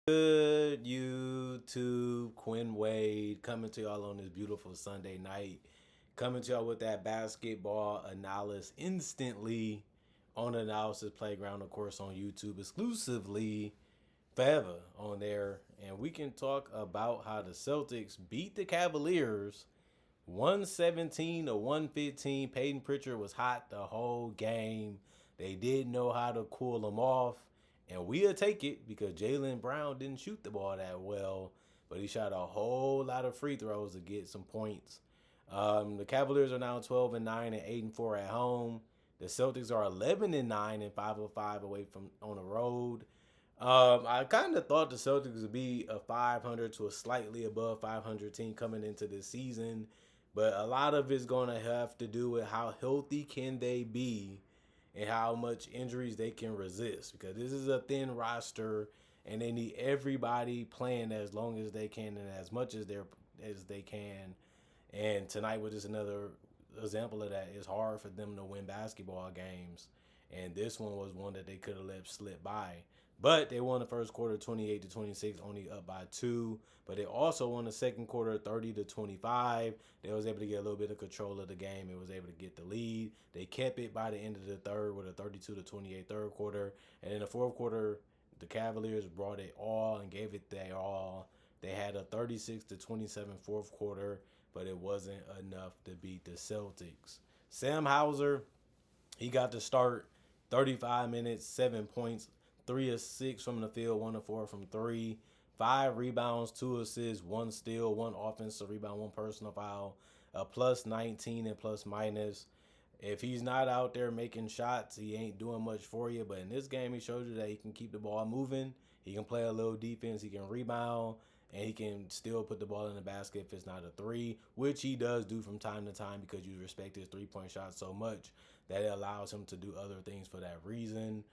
Good YouTube, Quinn Wade coming to y'all on this beautiful Sunday night. Coming to y'all with that basketball analysis instantly on Analysis Playground, of course, on YouTube exclusively forever on there. And we can talk about how the Celtics beat the Cavaliers 117 to 115. Payton Pritchard was hot the whole game. They did know how to cool him off. And we'll take it because Jaylen Brown didn't shoot the ball that well, but he shot a whole lot of free throws to get some points. The Cavaliers are now 12-9 and 8-4 at home. The Celtics are 11-9 and 5-5 away from on the road. I kind of thought the Celtics would be a 500 to a slightly above 500 team coming into this season, but a lot of it's going to have to do with how healthy can they be and how much injuries they can resist, because this is a thin roster and they need everybody playing as long as they can and as much as they can. And tonight was just another example of that. It's hard for them to win basketball games, and this one was one that they could have let slip by. But they won the first quarter 28-26, only up by 2. But they also won the second quarter 30-25. They was able to get a little bit of control of the game. It was able to get the lead. They kept it by the end of the third with a 32-28 third quarter. And in the fourth quarter, the Cavaliers brought it all and gave it their all. They had a 36-27 fourth quarter, but it wasn't enough to beat the Celtics. Sam Hauser, he got to start 35 minutes, 7 points, 3 of 6 from the field, 1 of 4 from 3, 5 rebounds, 2 assists, 1 steal, 1 offensive rebound, 1 personal foul, a plus 19 and plus minus. If he's not out there making shots, he ain't doing much for you. But in this game, he showed you that he can keep the ball moving. He can play a little defense. He can rebound. And he can still put the ball in the basket if it's not a 3, which he does do from time to time because you respect his 3-point shot so much that it allows him to do other things for that reason.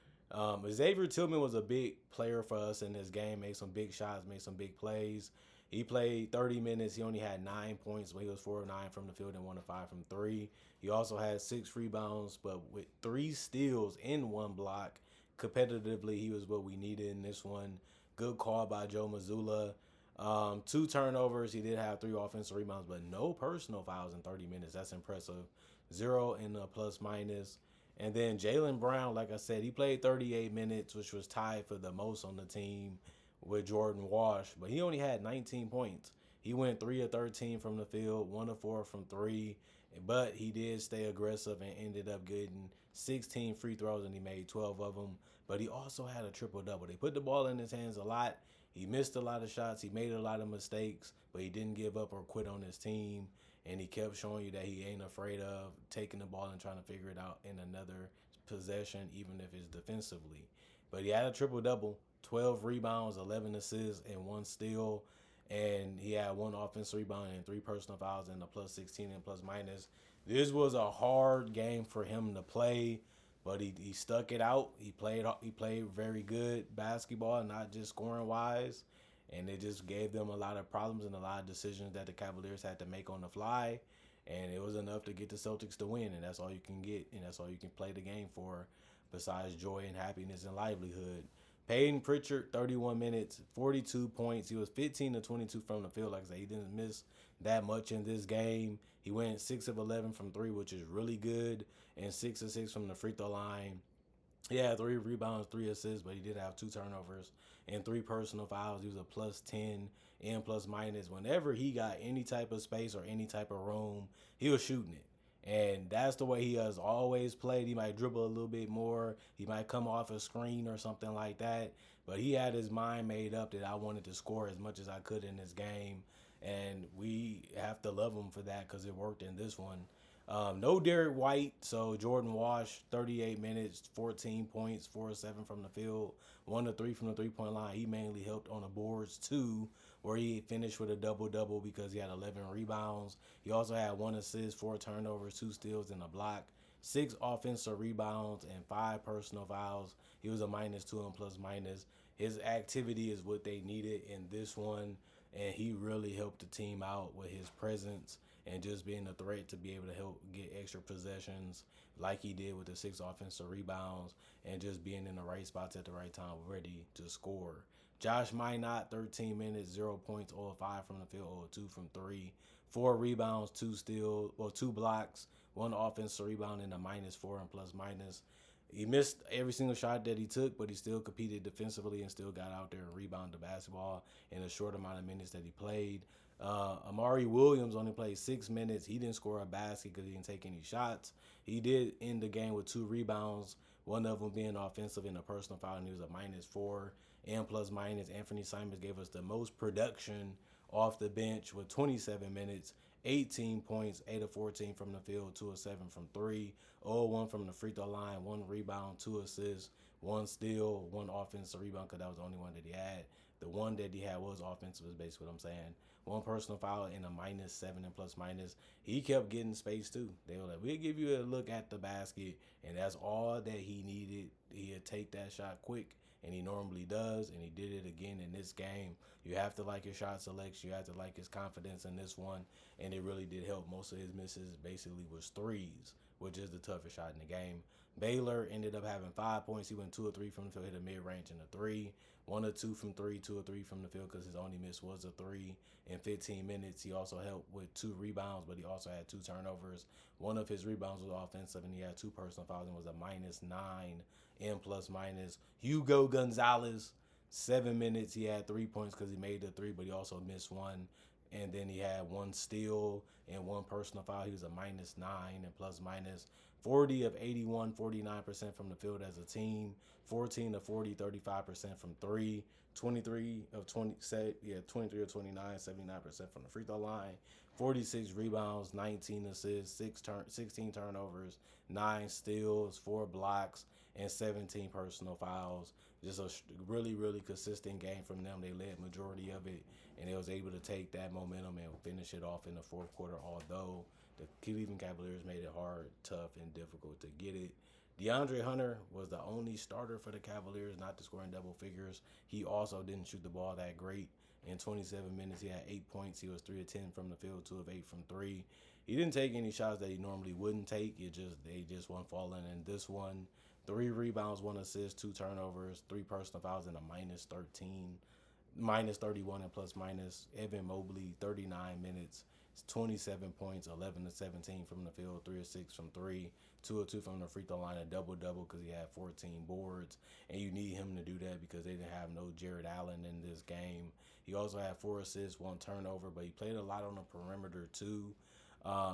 Xavier Tillman was a big player for us in this game, made some big shots, made some big plays. He played 30 minutes. He only had 9 points, but he was 4 of 9 from the field and 1 of 5 from 3. He also had 6 rebounds, but with 3 steals in 1 block. Competitively, he was what we needed in this one. Good call by Joe Mazzulla. 2 turnovers. He did have 3 offensive rebounds, but no personal fouls in 30 minutes. That's impressive. 0 in a plus minus. And then Jaylen Brown, like I said, he played 38 minutes, which was tied for the most on the team with Jordan Walsh. But he only had 19 points. He went 3 of 13 from the field, 1 of 4 from 3. But he did stay aggressive and ended up getting 16 free throws, and he made 12 of them. But he also had a triple-double. They put the ball in his hands a lot. He missed a lot of shots. He made a lot of mistakes, but he didn't give up or quit on his team. And he kept showing you that he ain't afraid of taking the ball and trying to figure it out in another possession, even if it's defensively. But he had a triple-double, 12 rebounds, 11 assists, and 1 steal. And he had 1 offensive rebound and 3 personal fouls and a plus 16 and plus minus. This was a hard game for him to play, but he stuck it out. He played very good basketball, not just scoring-wise. And it just gave them a lot of problems and a lot of decisions that the Cavaliers had to make on the fly. And it was enough to get the Celtics to win, and that's all you can get, and that's all you can play the game for besides joy and happiness and livelihood. Payton Pritchard, 31 minutes, 42 points. He was 15 of 22 from the field. Like I said, he didn't miss that much in this game. He went 6 of 11 from 3, which is really good, and 6 of 6 from the free throw line. He had 3 rebounds, 3 assists, but he did have 2 turnovers and 3 personal fouls. He was a plus 10 and plus minus. Whenever he got any type of space or any type of room, he was shooting it. And that's the way he has always played. He might dribble a little bit more. He might come off a screen or something like that. But he had his mind made up that I wanted to score as much as I could in this game. And we have to love him for that because it worked in this one. No Derek White, so Jordan Walsh, 38 minutes, 14 points, 4 of 7 from the field, 1 of 3 from the 3-point line. He mainly helped on the boards too, where he finished with a double-double because he had 11 rebounds. He also had 1 assist, 4 turnovers, 2 steals, and a block, 6 offensive rebounds, and 5 personal fouls. He was a -2 and plus minus. His activity is what they needed in this one, and he really helped the team out with his presence and just being a threat to be able to help get extra possessions like he did with the 6 offensive rebounds and just being in the right spots at the right time, ready to score. Josh Minot, 13 minutes, 0 points, 0 of 5 from the field, 0 of 2 from 3. 4 rebounds, 2 steals, well, 2 blocks, 1 offensive rebound, and a -4 and plus minus. He missed every single shot that he took, but he still competed defensively and still got out there and rebounded the basketball in a short amount of minutes that he played. Amari Williams only played 6 minutes. He didn't score a basket because he didn't take any shots. He did end the game with 2 rebounds, one of them being offensive in a personal foul, and he was a -4 and plus minus. Anthony Simons gave us the most production off the bench with 27 minutes, 18 points, 8 of 14 from the field, 2 of 7 from 3, 0 of 1 from the free throw line, 1 rebound, 2 assists, 1 steal, 1 offensive rebound because that was the only one that he had. The one that he had was offensive, is basically what I'm saying. 1 personal foul and a -7 and plus minus. He kept getting space too. They were like, we'll give you a look at the basket, and that's all that he needed. He'd take that shot quick, and he normally does, and he did it again in this game. You have to like his shot selection. You have to like his confidence in this one, and it really did help. Most of his misses basically was threes, which is the toughest shot in the game. Baylor ended up having 5 points. He went 2 of 3 from the field, hit a mid-range and a 3. 1 of 2 from 3, 2 of 3 from the field because his only miss was a 3 in 15 minutes. He also helped with 2 rebounds, but he also had 2 turnovers. One of his rebounds was offensive, and he had 2 personal fouls and was a -9 and plus minus. Hugo Gonzalez, 7 minutes. He had 3 points because he made the 3, but he also missed 1. And then he had 1 steal and 1 personal foul. He was a -9 and plus minus. 40 of 81, 49% from the field as a team. 14 of 40, 35% from 3. 23 of 23 of 29, 79% from the free throw line. 46 rebounds, 19 assists, 16 turnovers, 9 steals, 4 blocks, and 17 personal fouls. Just a really, really consistent game from them. They led majority of it, and they was able to take that momentum and finish it off in the fourth quarter, although the Cleveland Cavaliers made it hard, tough, and difficult to get it. DeAndre Hunter was the only starter for the Cavaliers not to score in double figures. He also didn't shoot the ball that great. In 27 minutes, he had 8 points. He was 3 of 10 from the field, 2 of 8 from 3. He didn't take any shots that he normally wouldn't take. They just weren't falling in this one. 3 rebounds, 1 assist, 2 turnovers, 3 personal fouls, and a -13, -31 and plus minus. Evan Mobley, 39 minutes, 27 points, 11 of 17 from the field, 3 of 6 from 3, 2 of 2 from the free throw line, a double-double because he had 14 boards. And you need him to do that because they didn't have no Jared Allen in this game. He also had 4 assists, 1 turnover, but he played a lot on the perimeter too,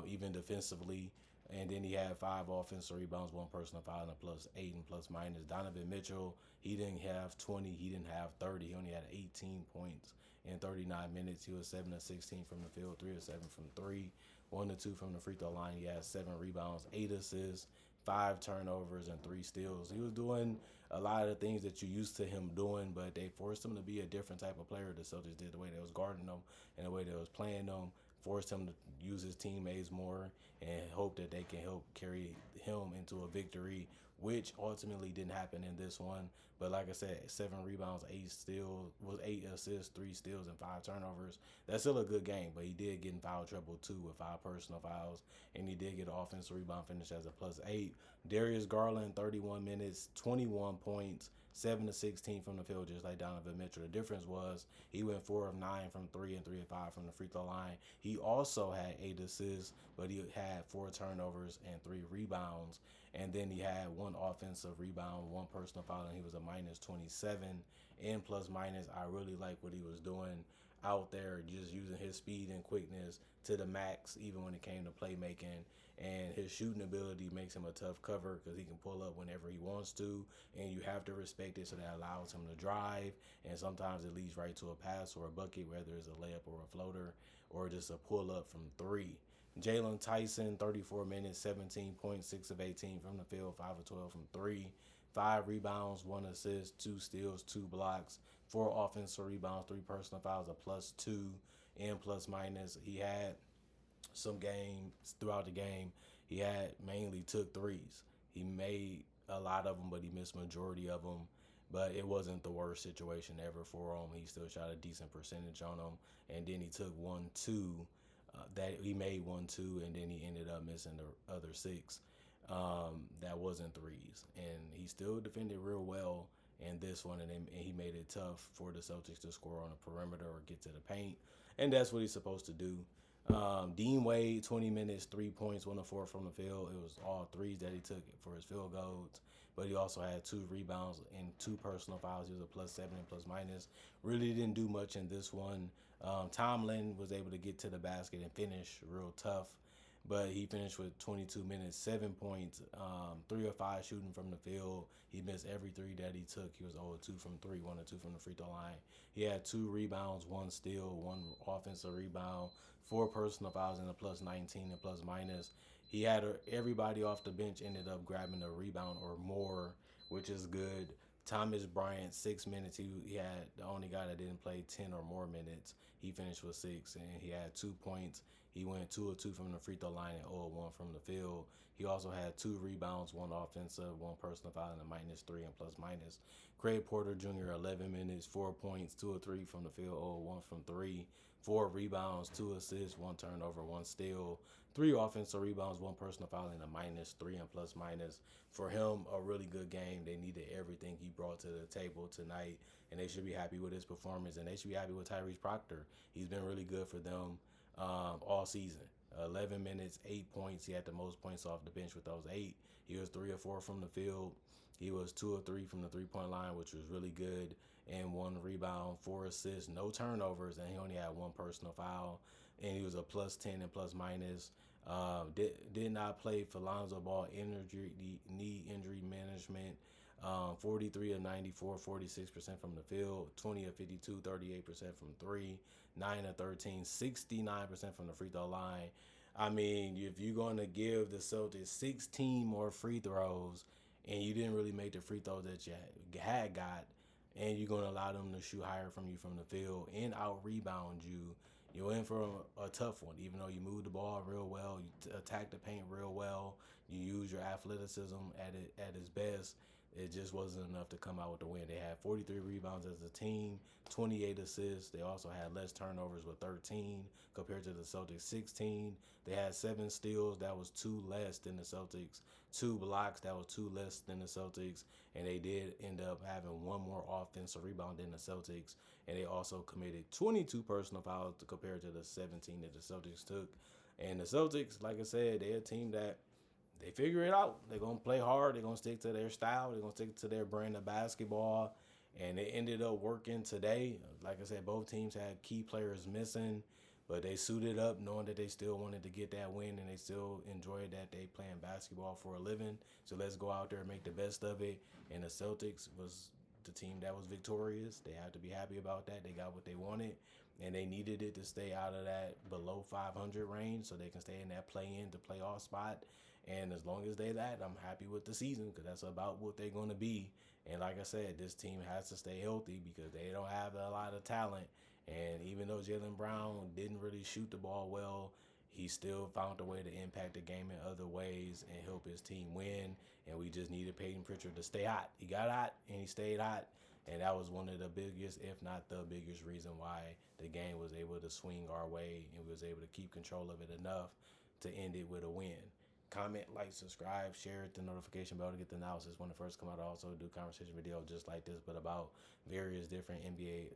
even defensively. And then he had 5 offensive rebounds, 1 personal foul, and a +8 and plus minus. Donovan Mitchell, he didn't have 20. He didn't have 30. He only had 18 points in 39 minutes. He was 7 of 16 from the field, 3 of 7 from 3, 1 of 2 from the free throw line. He had 7 rebounds, 8 assists, 5 turnovers, and 3 steals. He was doing a lot of the things that you used to him doing, but they forced him to be a different type of player. The Celtics did, the way they was guarding him and the way they was playing him. Forced him to use his teammates more and hope that they can help carry him into a victory, which ultimately didn't happen in this one. But like I said, 7 rebounds, 8 assists, 3 steals, and 5 turnovers. That's still a good game, but he did get in foul trouble too with 5 personal fouls, and he did get an offensive rebound finish as a +8. Darius Garland, 31 minutes, 21 points, 7 of 16 from the field, just like Donovan Mitchell. The difference was he went 4 of 9 from 3 and 3 of 5 from the free throw line. He also had 8 assists, but he had 4 turnovers and 3 rebounds. And then he had 1 offensive rebound, 1 personal foul, and he was a -27 and plus minus. I really like what he was doing out there, just using his speed and quickness to the max, even when it came to playmaking. And his shooting ability makes him a tough cover because he can pull up whenever he wants to, and you have to respect it, so that allows him to drive, and sometimes it leads right to a pass or a bucket, whether it's a layup or a floater or just a pull up from 3. Jalen Tyson, 34 minutes, 17 points, 6 of 18 from the field, 5 of 12 from 3, 5 rebounds, 1 assist, 2 steals, 2 blocks, 4 offensive rebounds, 3 personal fouls, a +2 and plus minus. He had some games throughout the game. He had mainly took threes. He made a lot of them, but he missed majority of them. But it wasn't the worst situation ever for him. He still shot a decent percentage on them. And then he took 1-2. That he made 1-2, and then he ended up missing the other 6 that wasn't threes. And he still defended real well in this one, and he made it tough for the Celtics to score on the perimeter or get to the paint, and that's what he's supposed to do. Dean Wade, 20 minutes, 3 points, 1 of 4 from the field. It was all threes that he took for his field goals, but he also had 2 rebounds and 2 personal fouls. He was a +7 and plus minus. Really didn't do much in this one. Tomlin was able to get to the basket and finish real tough, but he finished with 22 minutes, 7 points, 3 of 5 shooting from the field. He missed every 3 that he took. He was 0 of 2 from 3, 1 of 2 from the free throw line. He had 2 rebounds, 1 steal, 1 offensive rebound, 4 personal fouls, and a +19 and plus minus. He had everybody off the bench ended up grabbing a rebound or more, which is good. Thomas Bryant, 6 minutes. He had the only guy that didn't play 10 or more minutes. He finished with 6, and he had 2 points. He went 2 of 2 from the free throw line and 0 of 1 from the field. He also had 2 rebounds, 1 offensive, 1 personal foul, and a -3 and plus minus. Craig Porter Jr., 11 minutes, 4 points, 2 of 3 from the field, 0 of 1 from 3. 4 rebounds, 2 assists, 1 turnover, 1 steal, 3 offensive rebounds, 1 personal foul, and a -3 and plus minus. For him, a really good game. They needed everything he brought to the table tonight, and they should be happy with his performance, and they should be happy with Tyrese Proctor. He's been really good for them all season. 11 minutes, 8 points. He had the most points off the bench with those 8. He was 3 of 4 from the field. He was 2 of 3 from the three-point line, which was really good, and 1 rebound, 4 assists, no turnovers, and he only had 1 personal foul, and he was a +10 and plus minus. Did not play for Lonzo Ball, knee injury management. 43 of 94, 46% from the field, 20 of 52, 38% from 3, 9 of 13, 69% from the free throw line. I mean, if you're going to give the Celtics 16 more free throws and you didn't really make the free throws that you had got, and you're going to allow them to shoot higher from you from the field and out-rebound you, you're in for a tough one. Even though you move the ball real well, you attack the paint real well, you use your athleticism at its best, it just wasn't enough to come out with the win. They had 43 rebounds as a team, 28 assists. They also had less turnovers with 13 compared to the Celtics 16. They had 7 steals. That was 2 less than the Celtics. 2 blocks. That was 2 less than the Celtics. And they did end up having 1 more offensive rebound than the Celtics. And they also committed 22 personal fouls compared to the 17 that the Celtics took. And the Celtics, like I said, they're a team that they figure it out. They're going to play hard. They're going to stick to their style. They're going to stick to their brand of basketball. And it ended up working today. Like I said, both teams had key players missing, but they suited up knowing that they still wanted to get that win, and they still enjoyed that they playing basketball for a living. So let's go out there and make the best of it. And the Celtics was the team that was victorious. They have to be happy about that. They got what they wanted, and they needed it to stay out of that below 500 range so they can stay in that play-in to playoff spot. And as long as they that, I'm happy with the season because that's about what they're going to be. And like I said, this team has to stay healthy because they don't have a lot of talent. And even though Jaylen Brown didn't really shoot the ball well, he still found a way to impact the game in other ways and help his team win. And we just needed Payton Pritchard to stay hot. He got hot and he stayed hot. And that was one of the biggest, if not the biggest reason why the game was able to swing our way and we was able to keep control of it enough to end it with a win. Comment, like, subscribe, share it, the notification bell to get the analysis when it first come out. I also do conversation videos just like this, but about various different NBA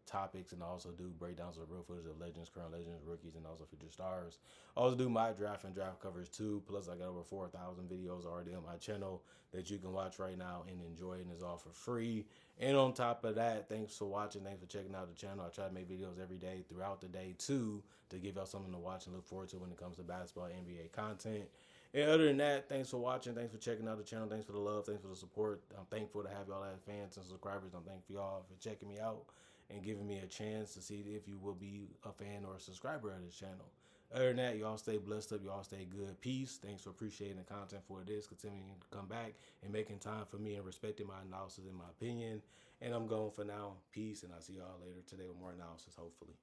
topics, and I also do breakdowns of real footage of legends, current legends, rookies, and also future stars. I also do my draft and draft coverage too. Plus, I got over 4,000 videos already on my channel that you can watch right now and enjoy, and it's all for free. And on top of that, thanks for watching. Thanks for checking out the channel. I try to make videos every day throughout the day too to give y'all something to watch and look forward to when it comes to basketball, NBA content. And other than that, thanks for watching. Thanks for checking out the channel. Thanks for the love. Thanks for the support. I'm thankful to have y'all as fans and subscribers. I'm thankful y'all for checking me out and giving me a chance to see if you will be a fan or a subscriber of this channel. Other than that, y'all stay blessed up. Y'all stay good. Peace. Thanks for appreciating the content for this. Continuing to come back and making time for me and respecting my analysis and my opinion. And I'm going for now. Peace. And I'll see y'all later today with more analysis, hopefully.